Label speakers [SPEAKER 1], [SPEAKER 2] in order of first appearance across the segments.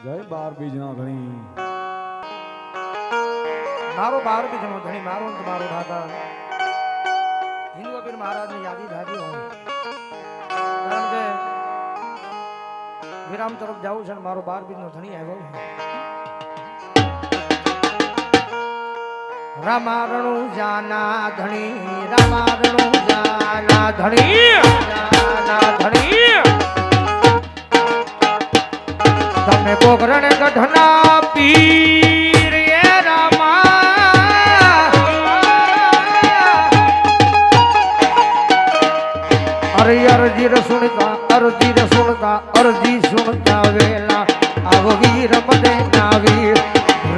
[SPEAKER 1] જય બાર બીજનો ધણી
[SPEAKER 2] મારો 12 બીજનો ધણી મારો ને તમારો દાદા હિન્દુ અબીર મહારાજની યાદી થાતી હોય કારણ કે વિરામ તરફ જાવું છે ને મારો 12 બીજનો ધણી આવ્યો રામારણુ જાના ધણી રામારણુ જાના ધણી તમને પોકરણ ગઢના પીર એ રામા અરે અરજી સુનતા વેલા આવો વીર મને ના વીર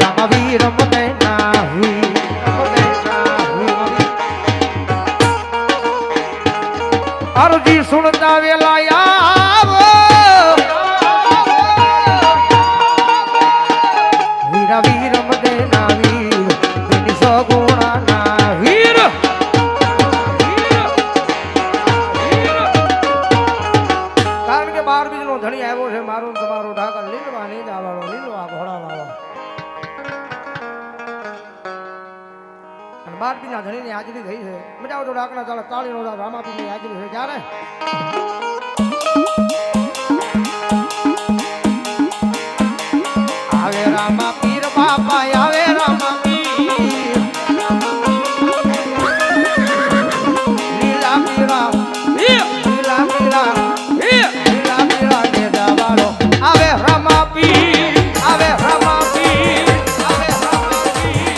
[SPEAKER 2] રામ વીર મને ના વીર અરજી સુનતા વેલા આવો વીર મદે ના વીર તેની સગુણા ના વીર કારણ કે 12 બીજનો ધણી આવ્યો છે મારો તમારો ઢાકા લીલવા નહીં જવાનો લીલવા ઘોડા વાળો અને 12 બીજના ધણીની હાજરી થઈ છે મજા આવતો ઢાકણા ચાલે તાળીનો રામાપીરની હાજરી છે ક્યારે આવે રામા પીર બાપા આવે રામા પીર લીલા પીરા લીલા પીરા લીલા પીરા ને દાવાળો આવે રામા પીર આવે રામા પીર આવે રામા પીર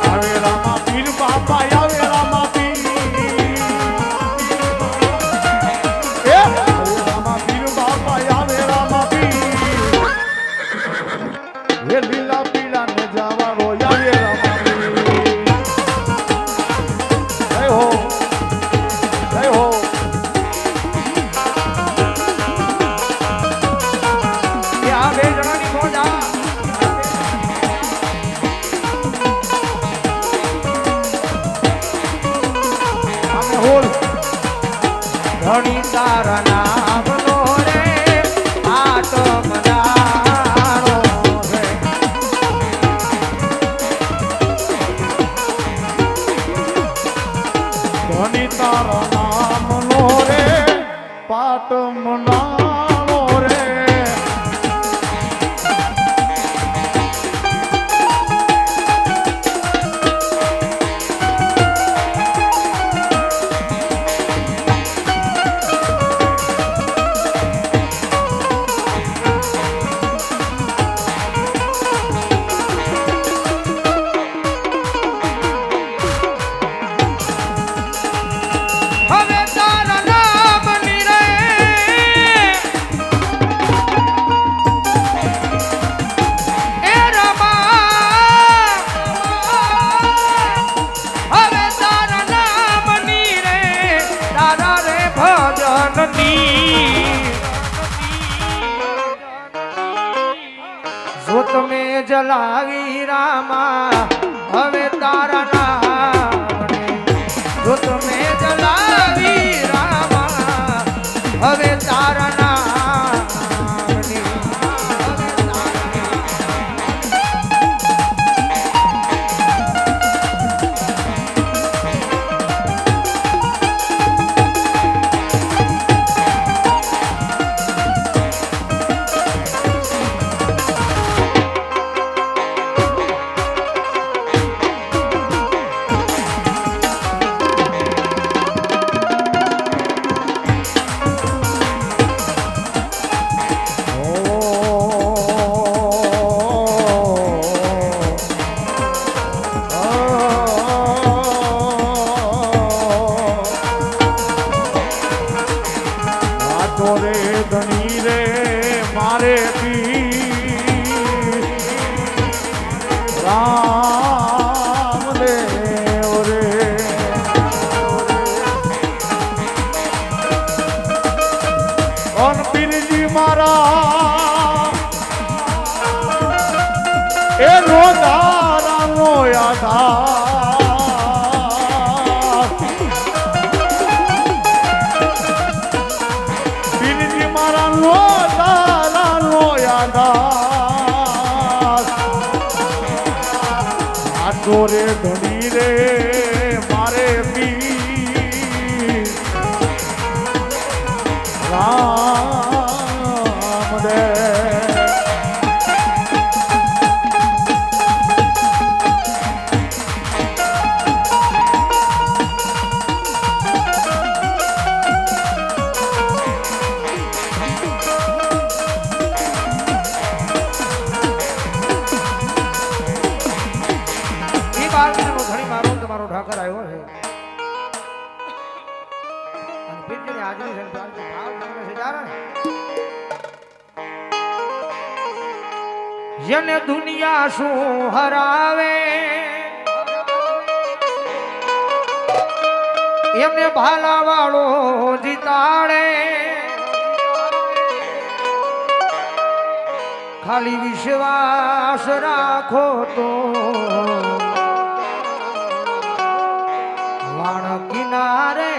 [SPEAKER 1] આવે રામા પીર બાપા આવે રામા પીર એ રામા પીર બાપા આવે રામા પીર એ લીલા પીળા ને જાવાળો આવે રામા પીર જય હો જય હો
[SPEAKER 2] એ આ બે જણાની મોજા ધણી તારા નામનો રે આટમ દાણો રે
[SPEAKER 1] ધણી તારા નામનો રે પાટ મનાળો રે
[SPEAKER 2] હવે તારા નામની રે એ રમા હવે તારા નામની રે તારા રે ભજનની જો તમે જલાવી રામા હવે તારા નામની જો તમે જલાવી રામા હવે તારા નામની
[SPEAKER 1] ધણી રે મારે પી રામ દે
[SPEAKER 2] ધણી મારો તમારો ઠાકર આવ્યો છે અને પીરજીની હાજરી છે તો આજે ભાવ તમને છે જાણે જેને દુનિયા શું હરાવે એમને ભાલા વાળો જીતાડે ખાલી વિશ્વાસ રાખો તો વાણ કિનારે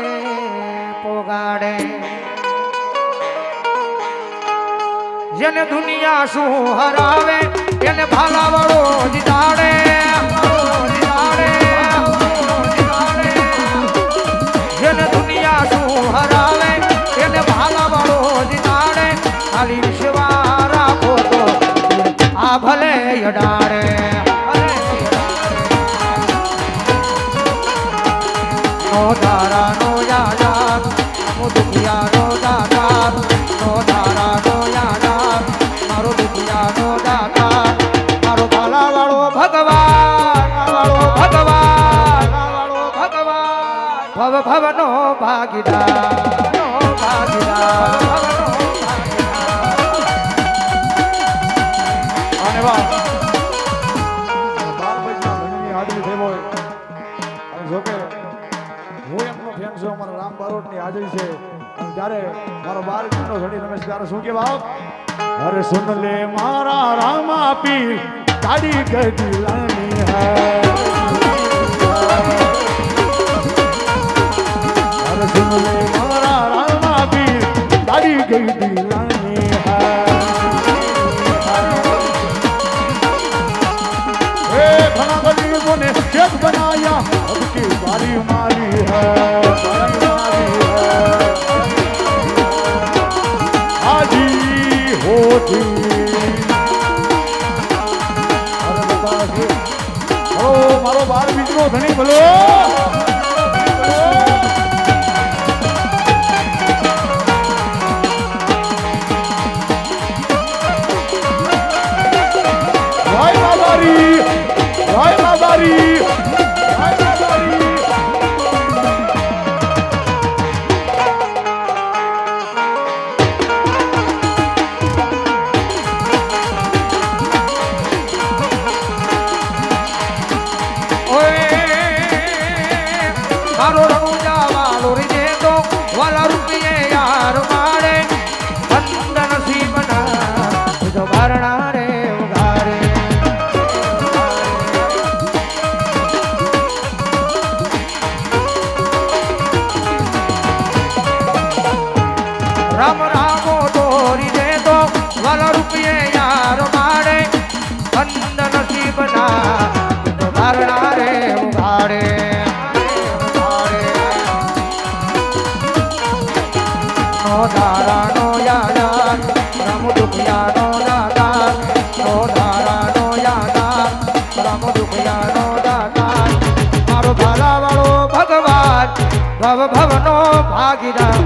[SPEAKER 2] પોગાડે જેને દુનિયા શું હરાવે એને ભાલા વાળો જીતાડે જેને દુનિયા શું હરાવે એને ભાલા વાળો જીતાડે ખાલી વિશ્વાસ રાખો તો આ ભલે અડાડે નો ધારા નો યાદાર મારો દુખિયા નો દાતાર નો ધારા નો યાદાર મારો દુખિયા નો દાતાર મારો ભાલા વાળો ભગવાન ભવ ભવ નો ભાગીદાર
[SPEAKER 1] અને વાહ 12 પૈસા ધણીની હાજરી થઈ હોય અને જોકે હું એમનો ફેન છું અમારા રામ બારોટની હાજરી છે અને ત્યારે મારો 12 નો ધણી રમેશ ત્યારે શું કે ભાવ અરે સુન લે મારા રામા પીર ગાડી ગઈ લાની હૈ અરે સુન લે મારા રામા પીર ગાડી ગઈ લાની હૈ घना गरीबों ने खेत बनाया अब की बारी मारी है हाजी होती अरे बता मारो 12 बीच नो धनी बोलो भाई बाबारी Vai Mabari! Vai Mabari!
[SPEAKER 2] ઓય મારો રણુજા વાલો રે તો વાલા રૂપિયે યાર માડે બંધ નસીબના જો બારણા રે ઉગારે રામ રામો દોરી દે તો વાલા રૂપિયે યાર માડે બંધ નસીબના તો બારણા રે ઉગાડે નો ધારા નો યાદાર રામ દુખિયા નો દાતાર નો ધારા નો યાદાર રામ દુખિયા નો દાતાર મારો ભાલા વાળો ભગવાન ભવ ભવ નો ભાગીદાર